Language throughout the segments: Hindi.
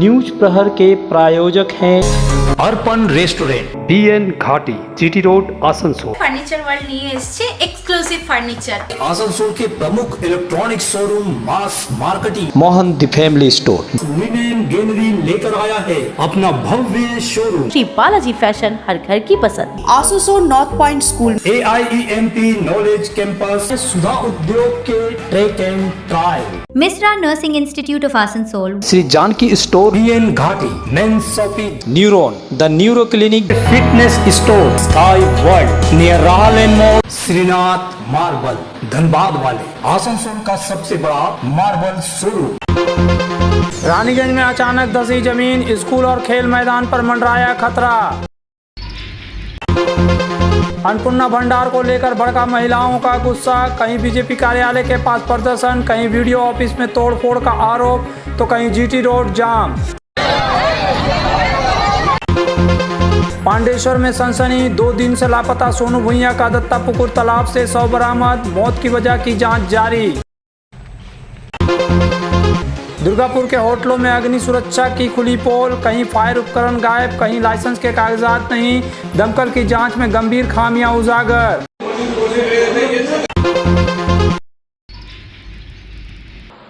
न्यूज प्रहर के प्रायोजक हैं अर्पण रेस्टोरेंट, BN घाटी, GT road, Asansol. Furniture world নিয়ে এসেছে এক্সক্লুসিভ ফার্নিচার। आसनसोल के प्रमुख electronic showroom mass marketing Mohan the family store. Women gallery लेकर आया है अपना भव्य शोरूम। श्री बालाजी फैशन, हर घर की पसंद। Asansol north point school, AIEMP knowledge campus, Sudha Udyog के track and trial, Mishra nursing institute of Asansol, Shri Janaki store, BN Ghati men's shopping, neuron the neuro clinic, fitness store, sky world near राहलेन मॉल, श्रीनाथ मार्बल, धनबाद वाले आसनसोल का सबसे बड़ा मार्बल शोरूम। रानीगंज में अचानक धसी जमीन, स्कूल और खेल मैदान पर मंडराया खतरा। अन्नपूर्णा भंडार को लेकर भड़का महिलाओं का गुस्सा, कहीं बीजेपी कार्यालय के पास प्रदर्शन, कहीं वीडियो ऑफिस में तोड़फोड़ का आरोप, तो कहीं GT रोड जाम। पांडेश्वर में सनसनी, 2 दिन से लापता सोनू भुइयां का दत्तापुकुर तालाब से शव बरामद, मौत की वजह की जांच जारी। दुर्गापुर के होटलों में अग्नि सुरक्षा की खुली पोल, कहीं फायर उपकरण गायब, कहीं लाइसेंस के कागजात नहीं, दमकल की जांच में गंभीर खामियां उजागर।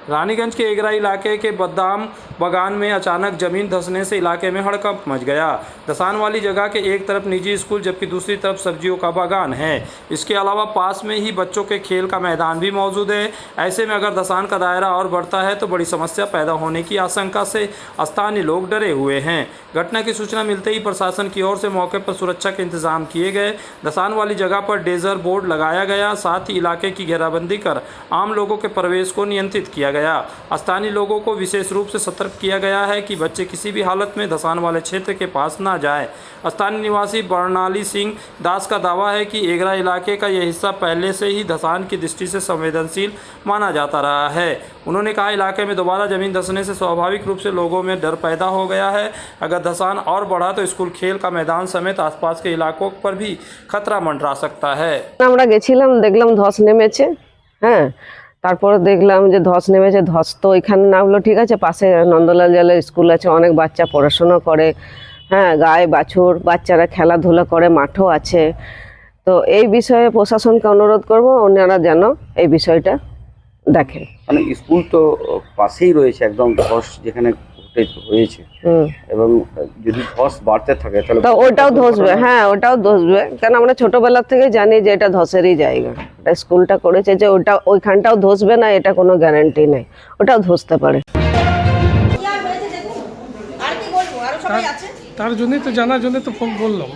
रानीगंज के एगरा इलाके के बदाम बागान में अचानक जमीन धंसने से इलाके में हड़कंप मच गया। धसान वाली जगह के एक तरफ निजी स्कूल जबकि दूसरी तरफ सब्जियों का बागान है। इसके अलावा पास में ही बच्चों के खेल का मैदान भी मौजूद है। ऐसे में अगर धसान का दायरा और बढ़ता है तो बड़ी समस्या पैदा होने की आशंका से स्थानीय लोग डरे हुए हैं। घटना की सूचना मिलते ही प्रशासन की ओर से मौके पर सुरक्षा के इंतजाम किए गए। धसान वाली जगह पर डेजर बोर्ड लगाया गया, साथ ही इलाके की घेराबंदी कर आम लोगों के प्रवेश को नियंत्रित किया गया। स्थानीय लोगों को विशेष रूप से सतर्क किया गया है कि बच्चे किसी भी हालत में धसान वाले क्षेत्र के पास ना जाएं। स्थानीय निवासी बर्नाली सिंह दास का दावा है कि एगरा इलाके का यह हिस्सा पहले से ही धसान की दृष्टि से संवेदनशील माना जाता रहा है। उन्होंने कहा, इलाके में दोबारा जमीन धंसने से स्वाभाविक रूप से लोगों में डर पैदा हो गया है। अगर धसान और बढ़ा तो स्कूल, खेल का मैदान समेत आसपास के इलाकों पर भी खतरा मंडरा सकता है। আমরা গেছিলাম, দেখলাম ধস নেমেছে। হ্যাঁ, তারপরে দেখলাম যে ধস নেমেছে। ধস তো ওইখানে নামলো, ঠিক আছে, পাশে নন্দলাল জলের স্কুল আছে, অনেক বাচ্চা পড়াশোনা করে, হ্যাঁ, গায়ে বাছুর, বাচ্চারা খেলাধুলা করে, মাঠও আছে। তো এই বিষয়ে প্রশাসনকে অনুরোধ করব ওনারা যেন এই বিষয়টা দেখেন। মানে স্কুল তো পাশেই রয়েছে, একদম ধস যেখানে হয়েছে, এবং যদি ধস বাড়তে থাকে তাহলে ওটাও ধসবে। হ্যাঁ, ওটাও ধসবে, কারণ আমরা ছোটবেলা থেকে জানি যে এটা ধসেরই জায়গা। এটা স্কুলটা করেছে যে ওটা ওইখানটাও ধসবে না, এটা কোনো গ্যারান্টি নেই, ওটাও ধসতে পারে। তার জন্যই তো জানার জন্য তো ফোন করলাম।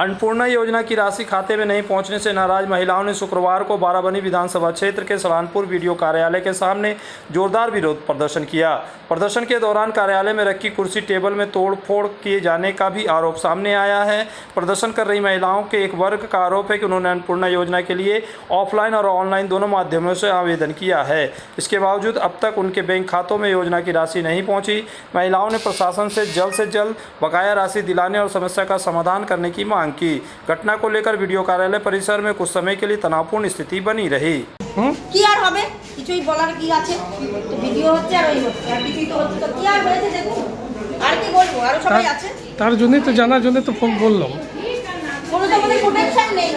अन्नपूर्णा योजना की राशि खाते में नहीं पहुंचने से नाराज महिलाओं ने शुक्रवार को बाराबनी विधानसभा क्षेत्र के सलानपुर वीडियो कार्यालय के सामने जोरदार विरोध प्रदर्शन किया। प्रदर्शन के दौरान कार्यालय में रखी कुर्सी टेबल में तोड़फोड़ किए जाने का भी आरोप सामने आया है। प्रदर्शन कर रही महिलाओं के एक वर्ग का आरोप है कि उन्होंने अन्नपूर्णा योजना के लिए ऑफलाइन और ऑनलाइन दोनों माध्यमों से आवेदन किया है। इसके बावजूद अब तक उनके बैंक खातों में योजना की राशि नहीं पहुँची। महिलाओं ने प्रशासन से जल्द बकाया राशि दिलाने और समस्या का समाधान करने की मांग की। घटना को लेकर वीडियो कार्यालय परिसर में कुछ समय के लिए तनावपूर्ण स्थिति बनी रही। কি আর হবে, কিছুই বলার কি আছে? তো ভিডিও হচ্ছে আর ওই হচ্ছে, আর কিছুই তো হচ্ছে, তো কি আর হয়েছে দেখুন। আর কি বলবো, আরো সবাই আছে। তার জন্যই তো জানার জন্য তো ফোন করলাম। কোনো তো আমাদের প্রোটেকশন নেই।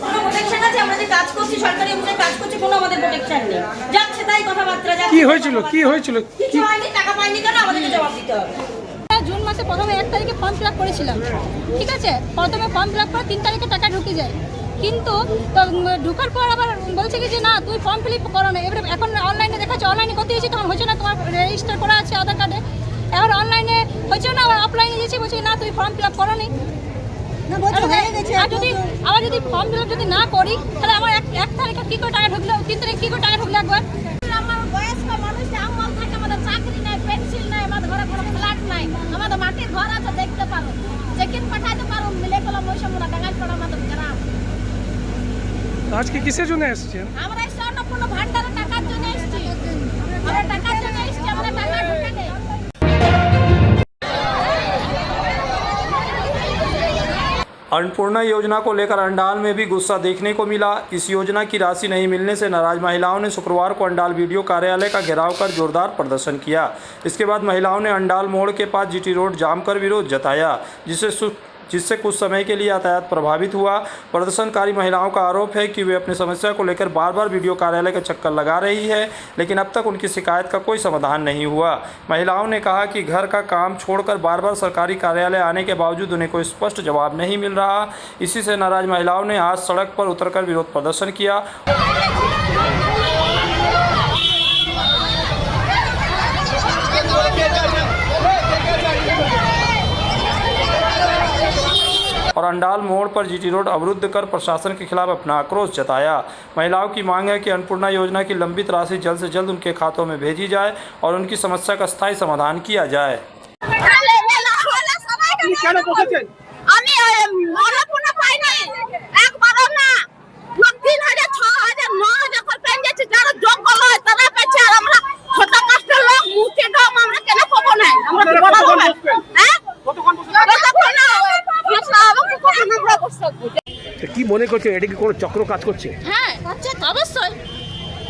কোনো প্রোটেকশন আছে? আমরা যে কাজ করছি, সরকারি অনুযায়ী কাজ করছি, কোনো আমাদের প্রোটেকশন নেই। যাচ্ছে তাই কথাবার্তা যাচ্ছে। কি হয়েছিল? কিছু হয়নি, টাকা পাইনি কেন আমাদেরকে জবাব দিতে হবে। জুন মাসে প্রথমে 1 তারিখে ফর্ম ফিল আপ করেছিলাম, ঠিক আছে, প্রথমে ফর্ম ফিল আপ করে 3 তারিখে টাকা ঢুকে যায়, কিন্তু ঢুকার পর আবার বলছে কি যে না তুই ফর্ম ফিল আপ করো না। এবারে এখন অনলাইনে দেখাচ্ছে, অনলাইনে করতে গেছি তখন হচ্ছে না, তোমার রেজিস্টার করা আছে আধার কার্ডে, এবার অনলাইনে হচ্ছে না, আবার অফলাইনে গেছি, বলছি না তুই ফর্ম ফিল আপ করো নি। আর যদি ফর্ম ফিল আপ যদি না করি তাহলে আমার 1 তারিখে কী করে টাকা ঢুকলো, 3 তারিখে কী করে টাকা ঢুকলো একবার। আমার বয়স্ক মানুষ আমল থাকে, আমাদের চাকরি নাই, পেন্সিল নাই, আমাদের ঘরে কোনো ফ্ল্যাট নাই, আমাদের মাটির ঘর আছে, দেখতে পারো, চেকিং পাঠাইতে পারো, মিলে কলম ওই সময় টাঙ্গাইল পড়া আমাদের গ্রাম। আজকে কিসের জন্য এসেছেন? আমরা এই স্বর্ণপূর্ণ ভান্ডারে টাকার জন্য এসেছি, আমরা টাকার জন্য এসেছি, আমাদের টাকা ঢুকে নেই। अन्नपूर्णा योजना को लेकर अंडाल में भी गुस्सा देखने को मिला। इस योजना की राशि नहीं मिलने से नाराज महिलाओं ने शुक्रवार को अंडाल वीडियो कार्यालय का घेराव कर जोरदार प्रदर्शन किया। इसके बाद महिलाओं ने अंडाल मोड़ के पास जीटी रोड जाम कर विरोध जताया, जिससे कुछ समय के लिए यातायात प्रभावित हुआ। प्रदर्शनकारी महिलाओं का आरोप है कि वे अपनी समस्या को लेकर बार बार वीडियो कार्यालय का चक्कर लगा रही है, लेकिन अब तक उनकी शिकायत का कोई समाधान नहीं हुआ। महिलाओं ने कहा कि घर का काम छोड़कर बार बार सरकारी कार्यालय आने के बावजूद उन्हें कोई स्पष्ट जवाब नहीं मिल रहा। इसी से नाराज महिलाओं ने आज सड़क पर उतरकर विरोध प्रदर्शन किया। और अंडाल मोड़ पर जीटी रोड अवरुद्ध कर प्रशासन के खिलाफ अपना आक्रोश जताया। महिलाओं की मांग है कि अन्नपूर्णा योजना की लंबित राशि जल्द से जल्द उनके खातों में भेजी जाए और उनकी समस्या का स्थायी समाधान किया जाए। কি মনে করছে এটা কি কোনো চক্র কাজ করছে? হ্যাঁ অবশ্যই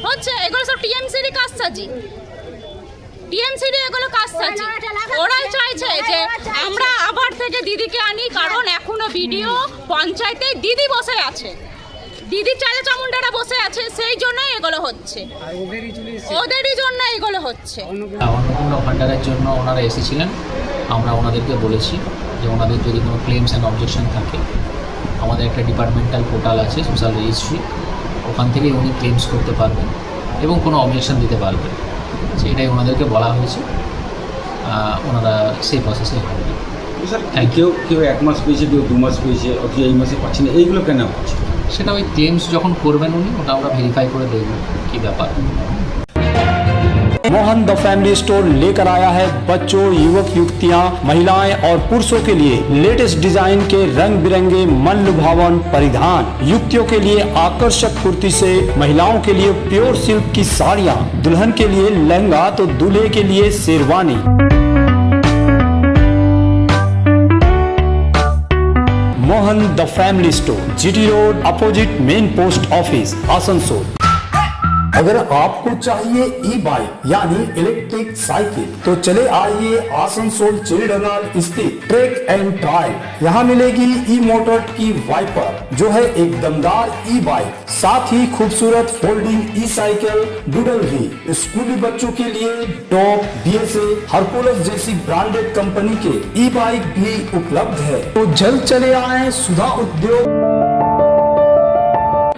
হচ্ছে, এগুলো সব টিএমসির কাজ সাজি, টিএমসির এগুলো কাজ সাজি। ওরাই চাইছে যে আমরা আবার থেকে দিদিকে আনি, কারণ এখনো ভিডিও পঞ্চায়েতে দিদি বসে আছে, দিদি চালে চামুন্ডারা বসে আছে, সেই জন্যই এগুলো হচ্ছে, ওদেরই জন্য এগুলো হচ্ছে। অন্নপূর্ণা ভান্ডারের জন্য ওনারা এসেছিলেন, আমরা ওনাদেরকে বলেছি যে ওনাদের যদি কোনো ক্লেমস অ্যান্ড অবজেকশন থাকে, আমাদের একটা ডিপার্টমেন্টাল পোর্টাল আছে সোশ্যাল রেজিস্ট্রি, ওখান থেকে উনি ক্লেমস করতে পারবেন এবং কোনো অবজেকশন দিতে পারবেন। সেটাই ওনাদেরকে বলা হয়েছে, ওনারা সেই প্রসেসে থাকবেন। কেউ কেউ 1 মাস পেয়েছে, কেউ 2 মাস পেয়েছে, অথচ এই মাসে পাচ্ছি না, এইগুলো কেন হচ্ছে? সেটা ওই ক্লেমস যখন করবেন উনি, ওটা আমরা ভেরিফাই করে দেখব কী ব্যাপার। मोहन द फैमिली स्टोर लेकर आया है बच्चों, युवक युवतियां, महिलाएं और पुरुषों के लिए लेटेस्ट डिजाइन के रंग बिरंगे मन लुभावन परिधान। युवतियों के लिए आकर्षक कुर्ती से, महिलाओं के लिए प्योर सिल्क की साड़ियां, दुल्हन के लिए लहंगा तो दूल्हे के लिए sherwani. Mohan the family store, GT road opposite main post office, Asansol. अगर आपको चाहिए ई बाइक यानी इलेक्ट्रिक साइकिल तो चले आइए आसनसोल चिड़गांव स्थित ट्रैक एंड ड्राइव। यहाँ मिलेगी ई मोटर की वाइपर जो है एक दमदार ई बाइक, साथ ही खूबसूरत फोल्डिंग ई साइकिल, डूडल भी। स्कूली बच्चों के लिए टॉप, BSA, हरकुलस जैसी ब्रांडेड कंपनी के ई बाइक भी उपलब्ध है। तो जल्द चले आए सुधा उद्योग।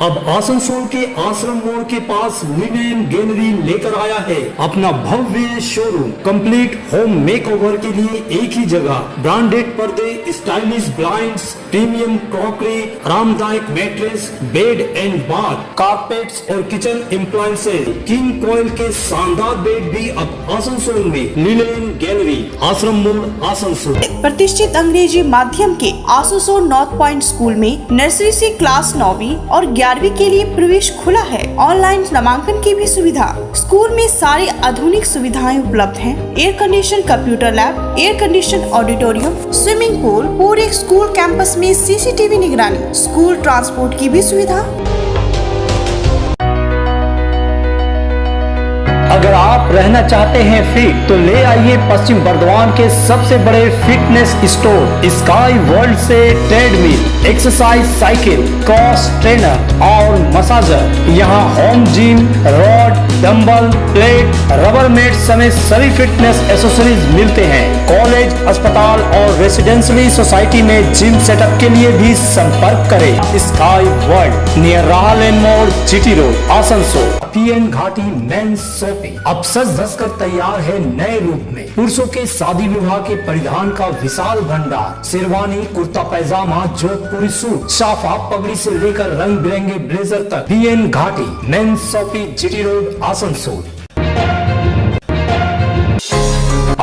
अब आसनसोल के आश्रम मोड़ के पास लिनेन गैलरी लेकर आया है अपना भव्य शोरूम। कंप्लीट होम मेकओवर के लिए एक ही जगह, ब्रांडेड पर्दे, स्टाइलिश ब्लाइंड्स, प्रीमियम क्रॉकरी, आरामदायक mattress, bed and bath, carpets और किचन एप्लायंसेज, किंग कोयल के शानदार बेड भी अब आसनसोल में। लिनेन गैलरी, आश्रम मोड़, आसनसोल। प्रतिष्ठित अंग्रेजी माध्यम के आसनसोल नॉर्थ पॉइंट स्कूल में नर्सरी से क्लास 9वीं और 11वीं के लिए प्रवेश खुला है। ऑनलाइन नामांकन की भी सुविधा। स्कूल में सारी आधुनिक सुविधाएं उपलब्ध हैं। Air condition computer lab, air condition auditorium, swimming pool, पूरे स्कूल कैंपस में CCTV निगरानी, स्कूल ट्रांसपोर्ट की भी सुविधा। अगर आप रहना चाहते हैं फिट तो ले आइए पश्चिम बर्दवान के सबसे बड़े फिटनेस स्टोर स्काई वर्ल्ड से treadmill, exercise cycle, cross trainer और मसाजर। यहाँ home gym, rod, dumbbell, plate, rubber mat समेत सभी फिटनेस एसेसरीज मिलते हैं। कॉलेज, अस्पताल और रेसिडेंशियली सोसाइटी में जिम सेटअप के लिए भी संपर्क करें। स्काई वर्ल्ड नियर राहलेन मोड़, GT road, Asansol. PN Ghati men's shopping अब सज धज कर तैयार है नए रूप में। पुरुषों के शादी विवाह के परिधान का विशाल भंडार, शेरवानी, कुर्ता पैजामा, जोधपुरी सूट, साफा, पगड़ी से लेकर रंग बिरंगे ब्लेजर तक। PN Ghati men's shopping, GT road, Asansol.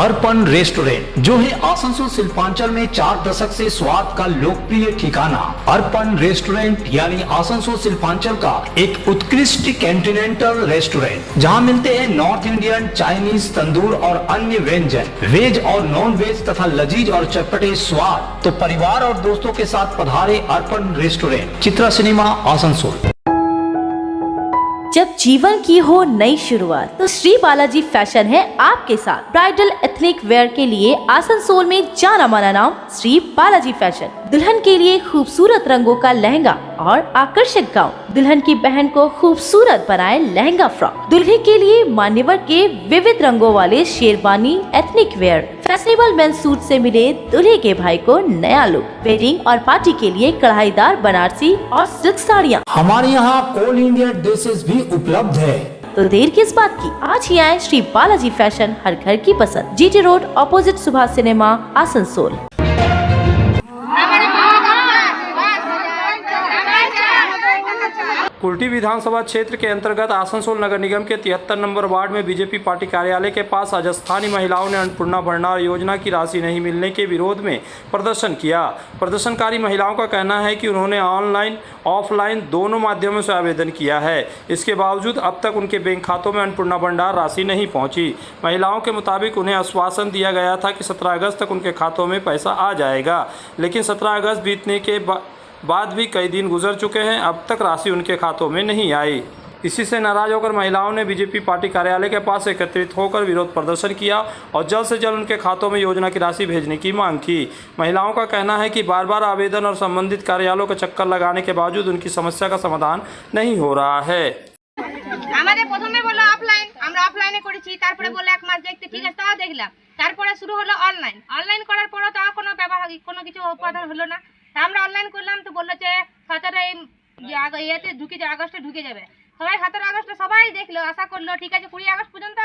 Arpan restaurant, जो है आसनसोल शिल्पांचल में 4 दशक से स्वाद का लोकप्रिय ठिकाना। अर्पण रेस्टोरेंट यानी आसनसोल शिल्पांचल का एक उत्कृष्ट कॉन्टिनेंटल रेस्टोरेंट, जहां मिलते हैं नॉर्थ इंडियन, चाइनीज, तंदूर और अन्य व्यंजन, वेज और नॉन वेज तथा लजीज और चटपटे स्वाद। तो परिवार और दोस्तों के साथ पधारे अर्पण रेस्टोरेंट, चित्रा सिनेमा, आसनसोल। जब जीवन की हो नई शुरुआत तो श्री बालाजी फैशन है आपके साथ। ब्राइडल एथनिक वेयर के लिए आसनसोल में जाना माना नाम श्री बालाजी फैशन। दुल्हन के लिए खूबसूरत रंगों का लहंगा और आकर्षक गाउन, दुल्हन की बहन को खूबसूरत बनाए लहंगा फ्रॉक, दुल्हे के लिए मान्यवर के विविध रंगों वाले sherwani ethnic wear, fashionable men's suit से मिले दूल्हे के भाई को नया लुक, वेडिंग और पार्टी के लिए कढ़ाईदार बनारसी और सिल्क साड़ियाँ। हमारे यहाँ ऑल इंडिया ड्रेसेस भी उपलब्ध है। तो देर किस बात की, आज ही आए श्री बालाजी फैशन, हर घर की पसंद, GT road opposite Subhash cinema, Asansol. Kulti विधानसभा क्षेत्र के अंतर्गत आसनसोल नगर निगम के 73 नंबर वार्ड में बीजेपी पार्टी कार्यालय के पास आज स्थानीय महिलाओं ने अन्नपूर्णा भंडार योजना की राशि नहीं मिलने के विरोध में प्रदर्शन किया। प्रदर्शनकारी महिलाओं का कहना है कि उन्होंने ऑनलाइन ऑफलाइन दोनों माध्यमों से आवेदन किया है, इसके बावजूद अब तक उनके बैंक खातों में अन्नपूर्णा भंडार राशि नहीं पहुंची। महिलाओं के मुताबिक उन्हें आश्वासन दिया गया था कि 17 अगस्त तक उनके खातों में पैसा आ जाएगा, लेकिन 17 अगस्त बीतने के बाद भी कई दिन गुजर चुके हैं, अब तक राशि उनके खातों में नहीं आई। इसी से नाराज होकर महिलाओं ने बीजेपी पार्टी कार्यालय के पास एकत्रित होकर विरोध प्रदर्शन किया और जल्द से जल्द उनके खातों में योजना की राशि भेजने की मांग की। महिलाओं का कहना है कि बार बार आवेदन और संबंधित कार्यालयों का चक्कर लगाने के बावजूद उनकी समस्या का समाधान नहीं हो रहा है। আমাদের প্রথমে বললো অফলাইন, আমরা অফলাইনে করেছি, তারপরে বললো 1 মাস দেখতে, ঠিক আছে তাও দেখলাম, তারপরে শুরু হলো অনলাইন। অনলাইন করার পরও তাও কোনো ব্যবহার কোনো কিছু উৎপাদন হলো না। আমরা অনলাইন করলাম তো বললো যে 17 ইয়েতে ঢুকে যাবে, আগস্টে ঢুকে যাবে। সবাই 17 আগস্টে সবাই দেখলো, আশা করলো ঠিক আছে 20 আগস্ট পর্যন্ত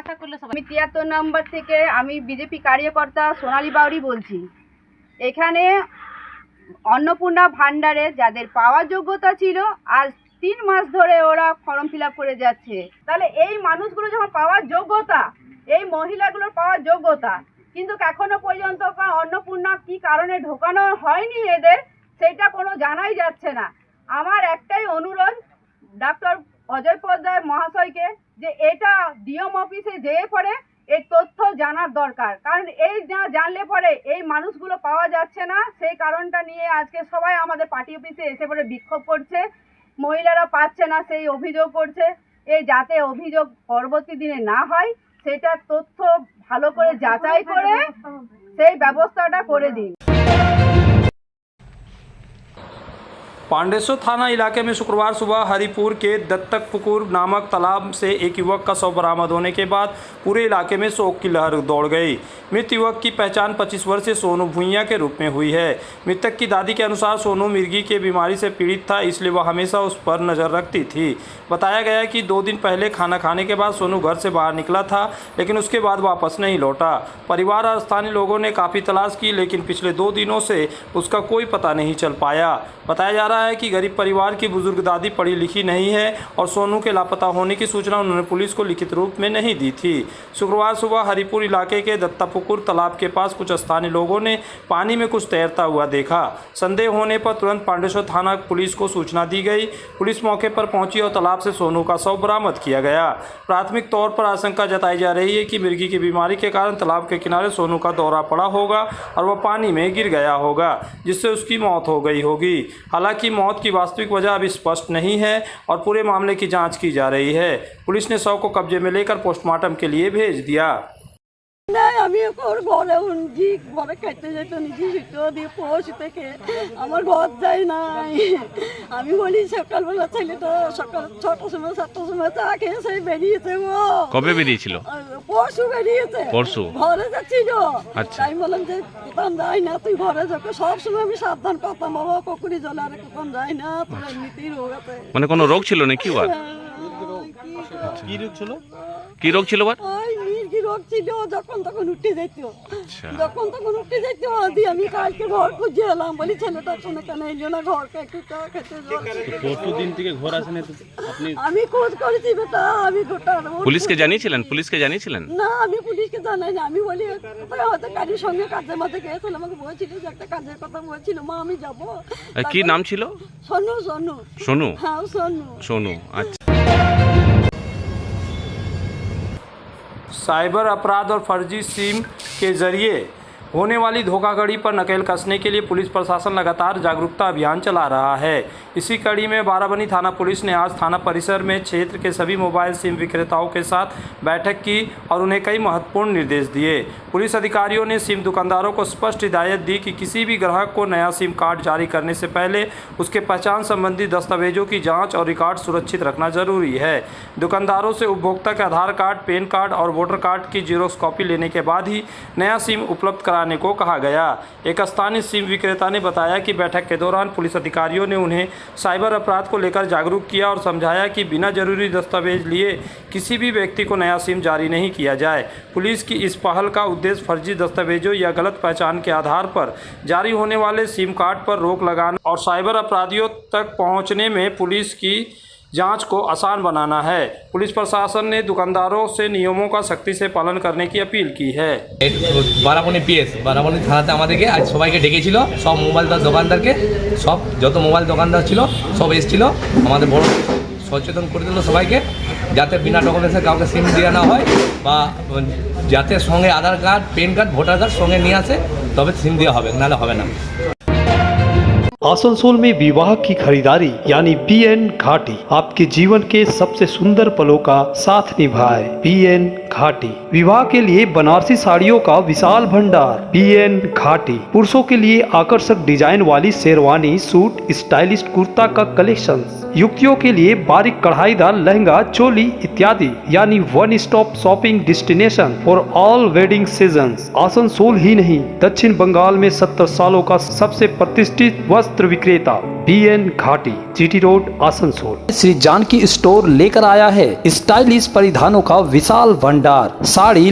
আশা করলো সবাই। আমি 73 নম্বর থেকে আমি বিজেপি কার্যকর্তা সোনালী বাউরি বলছি। এখানে অন্নপূর্ণা ভান্ডারে যাদের পাওয়ার যোগ্যতা ছিল আজ 3 মাস ধরে ওরা ফর্ম ফিল আপ করে যাচ্ছে। তাহলে এই মানুষগুলো যখন পাওয়ার যোগ্যতা, এই মহিলাগুলোর পাওয়ার যোগ্যতা, কিন্তু এখনো পর্যন্ত অন্নপূর্ণা কি কারণে ঢোকানো হয়নি এদের, সেটা কোনো জানাই যাচ্ছে না। আমার একটাই অনুরোধ ডক্টর অজয় পোদ্দার মহাশয়কে যে এটা ডিএম অফিসে যেয়ে পরে এর তথ্য জানার দরকার, কারণ এই না জানলে পরে এই মানুষগুলো পাওয়া যাচ্ছে না। সেই কারণটা নিয়ে আজকে সবাই আমাদের পার্টি অফিসে এসে পরে বিক্ষোভ করছে, মহিলারা পাচ্ছে না সেই অভিযোগ করছে। এই যাতে অভিযোগ পরবর্তী দিনে না হয় সেটা তথ্য ভালো করে যাচাই করে সেই ব্যবস্থাটা করে দিন। पांडेसर थाना इलाके में शुक्रवार सुबह हरिपुर के दत्तकपुकुर नामक तालाब से एक युवक का शव बरामद होने के बाद पूरे इलाके में शोक की लहर दौड़ गई। मृत युवक की पहचान 25 वर्षीय सोनू भुइयां के रूप में हुई है। मृतक की दादी के अनुसार सोनू मिर्गी के बीमारी से पीड़ित था, इसलिए वह हमेशा उस पर नज़र रखती थी। बताया गया कि 2 दिन पहले खाना खाने के बाद सोनू घर से बाहर निकला था, लेकिन उसके बाद वापस नहीं लौटा। परिवार और स्थानीय लोगों ने काफ़ी तलाश की, लेकिन पिछले 2 दिनों से उसका कोई पता नहीं चल पाया। बताया जा रहा है कि गरीब परिवार की बुजुर्ग दादी पढ़ी लिखी नहीं है और सोनू के लापता होने की सूचना उन्होंने पुलिस को लिखित रूप में नहीं दी थी। शुक्रवार सुबह हरिपुर इलाके के दत्तापुकुर तालाब के पास कुछ स्थानीय लोगों ने पानी में कुछ तैरता हुआ देखा। संदेह होने पर तुरंत पांडेसर थाना पुलिस को सूचना दी गई। पुलिस मौके पर पहुंची और तालाब से सोनू का शव बरामद किया गया। प्राथमिक तौर पर आशंका जताई जा रही है कि मिर्गी की बीमारी के कारण तालाब के किनारे सोनू का दौरा पड़ा होगा और वह पानी में गिर गया होगा, जिससे उसकी मौत हो गई होगी। हालांकि मौत की वास्तविक वजह अभी स्पष्ट नहीं है और पूरे मामले की जांच की जा रही है। पुलिस ने शव को कब्जे में लेकर पोस्टमार्टम के लिए भेज दिया। আমি ওর ঘরে উনজি ঘরে খাইতে যেত নিজে ভিতর দিয়ে পোষ থেকে আমার ঘর যাই নাই। আমি বলি সকালবেলা ছেলেটা সকাল 6টার সময় 7টার সময় চা খেয়ে সেই বেরিয়েছে। ও কবে বেরিয়েছিল? পরশু বেরিয়েছে। পরশু ঘরে যাচ্ছিল। আচ্ছা, আমি বললাম যে কোথাও যাই না, তুই ঘরে যাবে। সবসময় আমি সাবধান করতাম, বাবা পুকুরি জল আর কোথাও যাই না, তোর এমনিতেই রোগ আছে। মানে কোনো রোগ ছিল নাকি? কি রোগ ছিল? কি রোগ ছিল? ওই মির্গি লোক ছিল, যখন তখন উঠে যেত, যখন তখন উঠে যেত। দিয়ে আমি কালকে ঘর খুঁজে এলাম, বলি ছেলেটার সঙ্গে কেন এলো না ঘরকে, একটু চা খেতে। কতদিন থেকে ঘর আসেন আপনি? আমি খোঁজ করেছি বেটা, আমি গোটা পুলিশকে জানিয়েছিলেন? পুলিশকে জানিয়েছিলেন? না, আমি পুলিশকে জানাই না। আমি বলি হয়তো কাজের সঙ্গে কাজের মাঝে গেছিল, আমাকে বলছিল যে একটা কাজের কথা বলছিল, মা আমি যাবো। কি নাম ছিল? সোনু। সোনু? সোনু। হ্যাঁ সোনু। सोनू। अच्छा। साइबर अपराध और फर्जी सिम के जरिए होने वाली धोखाधड़ी पर नकेल कसने के लिए पुलिस प्रशासन लगातार जागरूकता अभियान चला रहा है। इसी कड़ी में बाराबनी थाना पुलिस ने आज थाना परिसर में क्षेत्र के सभी मोबाइल सिम विक्रेताओं के साथ बैठक की और उन्हें कई महत्वपूर्ण निर्देश दिए। पुलिस अधिकारियों ने सिम दुकानदारों को स्पष्ट हिदायत दी कि किसी भी ग्राहक को नया सिम कार्ड जारी करने से पहले उसके पहचान संबंधी दस्तावेजों की जाँच और रिकॉर्ड सुरक्षित रखना जरूरी है। दुकानदारों से उपभोक्ता के आधार कार्ड, पैन कार्ड और वोटर कार्ड की जीरोक्स कॉपी लेने के बाद ही नया सिम उपलब्ध कराने को कहा गया। एक स्थानीय सिम विक्रेता ने बताया कि बैठक के दौरान पुलिस अधिकारियों ने उन्हें साइबर अपराध को लेकर जागरूक किया और समझाया कि बिना जरूरी दस्तावेज लिए किसी भी व्यक्ति को नया सिम जारी नहीं किया जाए। पुलिस की इस पहल का उद्देश्य फर्जी दस्तावेजों या गलत पहचान के आधार पर जारी होने वाले सिम कार्ड पर रोक लगाना और साइबर अपराधियों तक पहुंचने में पुलिस की जांच को आसान बनाना है। पुलिस प्रशासन ने दुकानदारों से नियमों का सख्ती से पालन करने की अपील की है। বারাবনী পিএস বারাবনী থানাতে আমাদেরকে আজ সবাইকে ডেকেছিল, সব মোবাইল দোকানদারকে, সব যত মোবাইল দোকানদার ছিল সব এসেছিল, আমাদের বড় সচেতন করে দিল সবাইকে, যাতে বিনা ডকুমেন্টসে কাউকে সিম দেওয়া না হয়, বা যাতে সঙ্গে Aadhaar card, PAN card, voter card সঙ্গে নিয়ে আসে, তবে সিম দেওয়া হবে, নাহলে হবে না। आसनसोल में विवाह की खरीदारी यानी BN घाटी आपके जीवन के सबसे सुंदर पलों का साथ निभाए। BN घाटी विवाह के लिए बनारसी साड़ियों का विशाल भंडार। BN घाटी पुरुषों के लिए आकर्षक डिजाइन वाली शेरवानी, सूट, स्टाइलिश कुर्ता का कलेक्शन, युवतियों के लिए बारीक कढ़ाईदार लहंगा, चोली इत्यादि, यानी one stop shopping destination for all wedding season. Asansol ही नहीं, दक्षिण बंगाल में 70 सालों का सबसे प्रतिष्ठित वस्त्र विक्रेता BN घाटी, GT road, Asansol. Shri Janaki store लेकर आया है स्टाइलिश परिधानों का विशाल भंडार। साड़ी,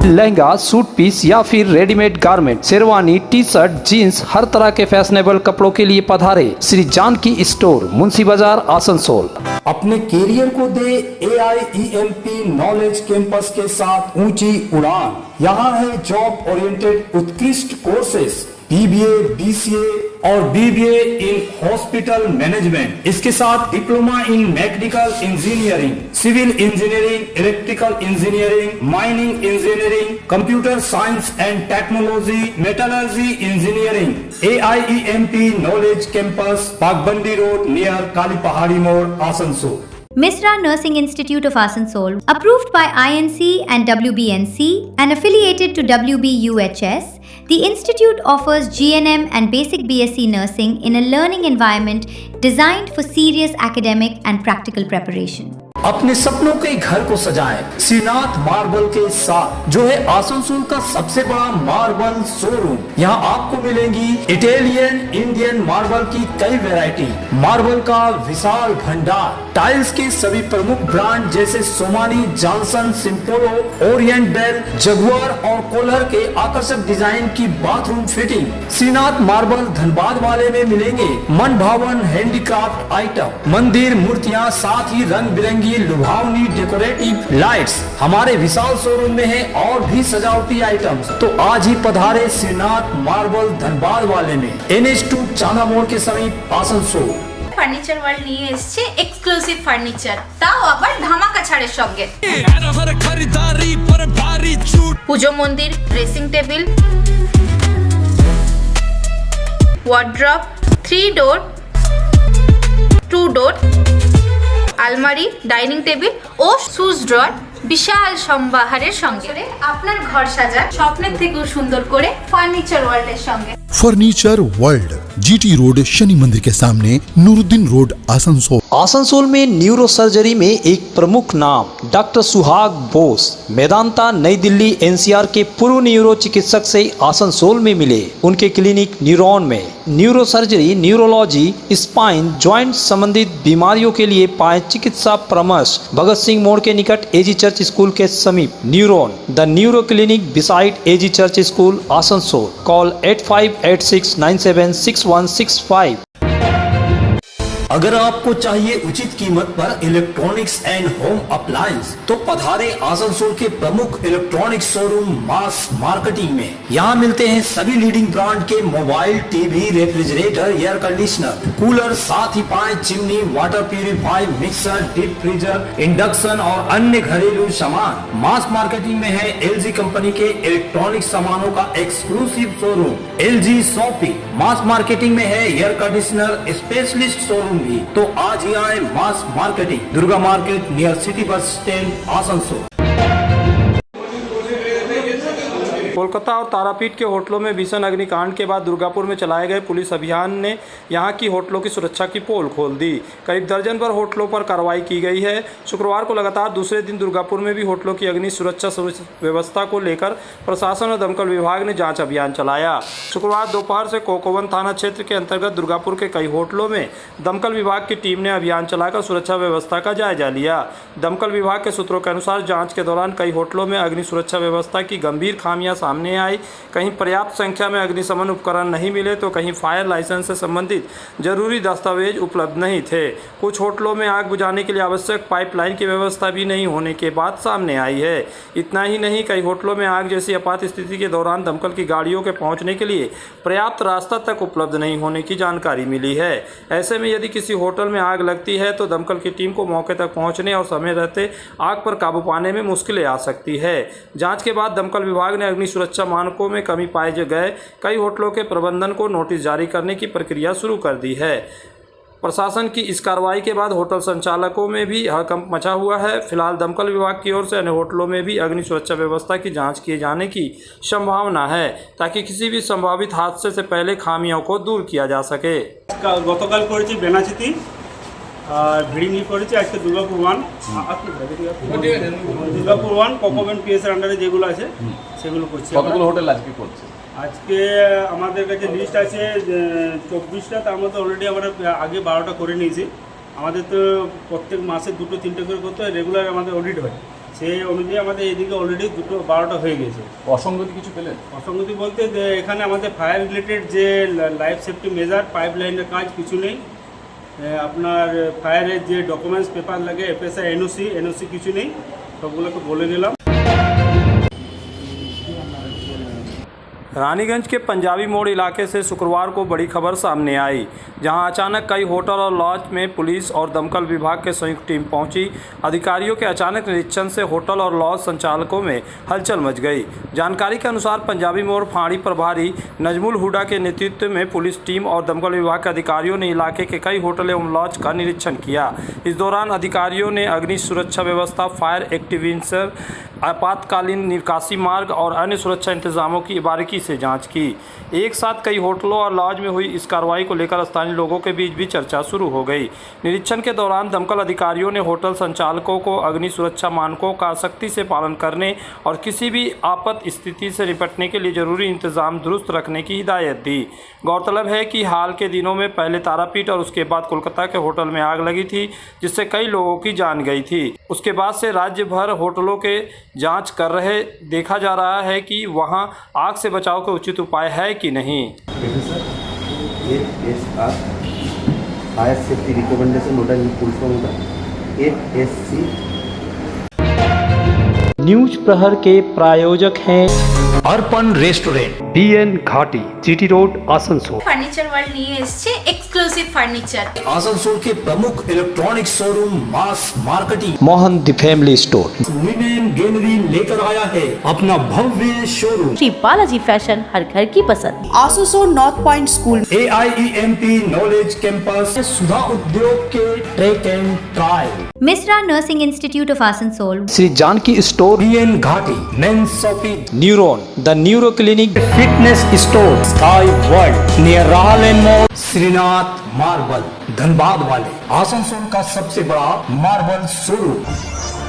लहंगा, सूट पीस या फिर readymade garment, sherwani, T shirt, jeans, हर तरह के फैशनेबल कपड़ों के लिए पधारे श्री जानकी स्टोर, मुंशी बाजार, आसनसोल। अपने कैरियर को दे AIEMP नॉलेज कैंपस के साथ ऊंची उड़ान। यहाँ है जॉब ओरिएंटेड उत्कृष्ट कोर्सेज, BBA, BCA और BBA इन हॉस्पिटल मैनेजमेंट। इसके साथ diploma in mechanical engineering, civil engineering, electrical engineering, mining engineering, computer science and technology, metallurgy engineering. AIEMP knowledge campus, Pakbandi road near Kali Pahari Mor, Asansol. Misra Nursing Institute of Asansol, approved by INC and WBNC and affiliated to WBUHS, the institute offers GNM and basic BSc nursing in a learning environment designed for serious academic and practical preparation. अपने सपनों के घर को सजाएं श्रीनाथ मार्बल के साथ, जो है आसनसोल का सबसे बड़ा मार्बल शोरूम। यहाँ आपको मिलेंगी इटालियन, इंडियन मार्बल की कई वैरायटी, मार्बल का विशाल भंडार, टाइल्स के सभी प्रमुख ब्रांड जैसे Somany, Johnson, Simpolo, Orient Bell, Jaguar और कोलर के आकर्षक डिजाइन की bathroom fitting. Shrinath marble Dhanbad वाले में मिलेंगे मन भावन हैंडीक्राफ्ट आइटम, मंदिर, मूर्तियाँ, साथ ही रंग बिरंगी लुभावनी डेकोरेटिव लाइट्स हमारे विशाल शोरूम में है, और भी सजावटी आइटम्स। तो आज ही पधारे श्रीनाथ मार्बल धनबाद वाले में, NH2 चांदा मोड़ के समीप, आसनसोल। ফার্নিচার ওয়ার্ল্ড নিয়ে এসেছে এক্সক্লুসিভ ফার্নিচার, তাও আবার ধামাকা ছাড়ের সঙ্গে। পুজো মন্দির, ড্রেসিং টেবিল, ওয়ার্ড্রপ, 3 ডোর, 2 ডোর, আলমারি, ডাইনিং টেবিল ও শুজ ড্রয়ার বিশাল সম্ভারের সঙ্গে আপনার ঘর সাজান স্বপ্নের থেকেও সুন্দর করে ফার্নিচার ওয়ার্ল্ডের সঙ্গে। Furniture world, GT road, Shani मंदिर के सामने, नूरुद्दीन रोड, आसनसोल। आसनसोल में न्यूरो सर्जरी में एक प्रमुख नाम डॉक्टर सुहाग बोस मेदांता नई दिल्ली एनसीआर के पूर्व न्यूरो चिकित्सक से आसनसोल में मिले। उनके क्लिनिक न्यूरॉन में neuro surgery, neurology, spine, joint संबंधित बीमारियों के लिए पाए चिकित्सा परामर्श। भगत सिंह मोड़ के निकट एजी चर्च स्कूल के समीप neuron the neuro clinic beside AG church school Asansol. Call 8586976165। अगर आपको चाहिए उचित कीमत पर इलेक्ट्रॉनिक्स एंड होम अप्लायंस तो पधारे आसनसोल के प्रमुख इलेक्ट्रॉनिक्स शोरूम मास मार्केटिंग में। यहाँ मिलते हैं सभी लीडिंग ब्रांड के mobile, TV, refrigerator, air conditioner, cooler, साथ ही पाए chimney, water purifier, mixer, deep freezer, induction और अन्य घरेलू सामान। मास मार्केटिंग में है एलजी कंपनी के इलेक्ट्रॉनिक सामानों का एक्सक्लूसिव शोरूम एलजी शॉपी। मास मार्केटिंग में है एयर कंडीशनर स्पेशलिस्ट शोरूम भी। तो आज ही आए mass marketing, Durga market near city bus stand Asansol. Kolkata और तारापीठ के होटलों में भीषण अग्निकांड के बाद दुर्गापुर में चलाए गए पुलिस अभियान ने यहां की होटलों की सुरक्षा की पोल खोल दी। करीब दर्जन भर होटलों पर कार्रवाई की गई है। शुक्रवार को लगातार दूसरे दिन दुर्गापुर में भी होटलों की अग्नि सुरक्षा व्यवस्था को लेकर प्रशासन और दमकल विभाग ने जांच अभियान चलाया। शुक्रवार दोपहर से कोकोवन थाना क्षेत्र के अंतर्गत दुर्गापुर के कई होटलों में दमकल विभाग की टीम ने अभियान चलाकर सुरक्षा व्यवस्था का जायजा लिया। दमकल विभाग के सूत्रों के अनुसार जाँच के दौरान कई होटलों में अग्नि सुरक्षा व्यवस्था की गंभीर खामियां सामने आई। कहीं पर्याप्त संख्या में अग्निशमन उपकरण नहीं मिले तो कहीं फायर लाइसेंस से संबंधित जरूरी दस्तावेज उपलब्ध नहीं थे। कुछ होटलों में आग बुझाने के लिए आवश्यक पाइपलाइन की व्यवस्था भी नहीं होने के बात सामने आई है। इतना ही नहीं, कई होटलों में आग जैसी आपात स्थिति के दौरान दमकल की गाड़ियों के पहुंचने के लिए पर्याप्त रास्ता तक उपलब्ध नहीं होने की जानकारी मिली है। ऐसे में यदि किसी होटल में आग लगती है तो दमकल की टीम को मौके तक पहुँचने और समय रहते आग पर काबू पाने में मुश्किलें आ सकती है। जाँच के बाद दमकल विभाग ने अग्नि सुरक्षा मानकों में कमी पाए गए कई होटलों के प्रबंधन को नोटिस जारी करने की प्रक्रिया शुरू कर दी है। प्रशासन की इस कार्रवाई के बाद होटल संचालकों में भी हड़कंप मचा हुआ है। फिलहाल दमकल विभाग की ओर से अन्य होटलों में भी अग्नि सुरक्षा व्यवस्था की जांच किए जाने की संभावना है ताकि किसी भी संभावित हादसे से पहले खामियों को दूर किया जा सके। गतकाल করেছি বেনাচিতি আর ভিড়িঙ্গি করেছি আজকে দুর্গাপুর ওয়ান কোকোভেন পিএসের আন্ডারে যেগুলো আছে সেগুলো করছি। কতগুলো হোটেল আজকে করছে? আজকে আমাদের কাছে লিস্ট আছে 24টা, তার মধ্যে অলরেডি আমরা আগে 12টা করে নিয়েছি। আমাদের তো প্রত্যেক মাসে 2-3টে করে করতে হয়, রেগুলার আমাদের অডিট হয়, সেই অনুযায়ী আমাদের এদিকে অলরেডি 12টা হয়ে গেছে। অসঙ্গতি কিছু পেলেন? অসঙ্গতি বলতে এখানে আমাদের ফায়ার রিলেটেড যে লাইফ সেফটি মেজার, পাইপ লাইনের কাজ কিছু নেই। আপনার ফায়ারের যে ডকুমেন্টস পেপার লাগে এফএসআই এনওসি কিছু নেই, সবগুলোকে বলে দিলাম। रानीगंज के पंजाबी मोड़ इलाके से शुक्रवार को बड़ी खबर सामने आई, जहां अचानक कई होटल और लॉज में पुलिस और दमकल विभाग के संयुक्त टीम पहुंची। अधिकारियों के अचानक निरीक्षण से होटल और लॉज संचालकों में हलचल मच गई। जानकारी के अनुसार पंजाबी मोड़ फाड़ी प्रभारी नजमुल हुडा के नेतृत्व में पुलिस टीम और दमकल विभाग के अधिकारियों ने इलाके के कई होटल एवं लॉज का निरीक्षण किया। इस दौरान अधिकारियों ने अग्नि सुरक्षा व्यवस्था, फायर एक्सटिंग्विशर, आपातकालीन निकासी मार्ग और अन्य सुरक्षा इंतजामों की बारीकी से जांच की। एक साथ कई होटलों और लॉज में हुई इस कार्रवाई को लेकर स्थानीय लोगों के बीच भी चर्चा शुरू हो गई। निरीक्षण के दौरान दमकल अधिकारियों ने होटल संचालकों को अग्नि सुरक्षा मानकों का सख्ती से पालन करने और किसी भी आपात स्थिति से निपटने के लिए जरूरी इंतजाम दुरुस्त रखने की हिदायत दी। गौरतलब है कि हाल के दिनों में पहले तारापीठ और उसके बाद कोलकाता के होटल में आग लगी थी, जिससे कई लोगों की जान गई थी। उसके बाद से राज्य भर होटलों के जांच कर रहे देखा जा रहा है कि वहां आग से बचाव के उचित उपाय है कि नहीं। फायर सेफ्टी रिकमेंडेशन होता है, फुल फॉर्म होता है FSC। न्यूज प्रहर के प्रायोजक हैं अर्पण रेस्टोरेंट, BN घाटी, GT road, Asansol. Furniture world নিয়ে এসেছে এক্সক্লুসিভ ফার্নিচার। आसनसोल के प्रमुख electronic showroom mass marketing Mohan the family store women gallery लेकर आया है अपना भव्य शोरूम। श्री बालाजी फैशन, हर घर की पसंद। Asansol north point school, AIEMP knowledge campus, Sudha Udyog के track and trial, Misra Nursing Institute of Asansol, Shri Janaki store store BN Ghati, men's shopping, neuron the neuro clinic, fitness store sky world near Rahal mall, Shrinath marble, Dhanbad वाले, आसनसोल का सबसे बड़ा मार्बल शोरूम।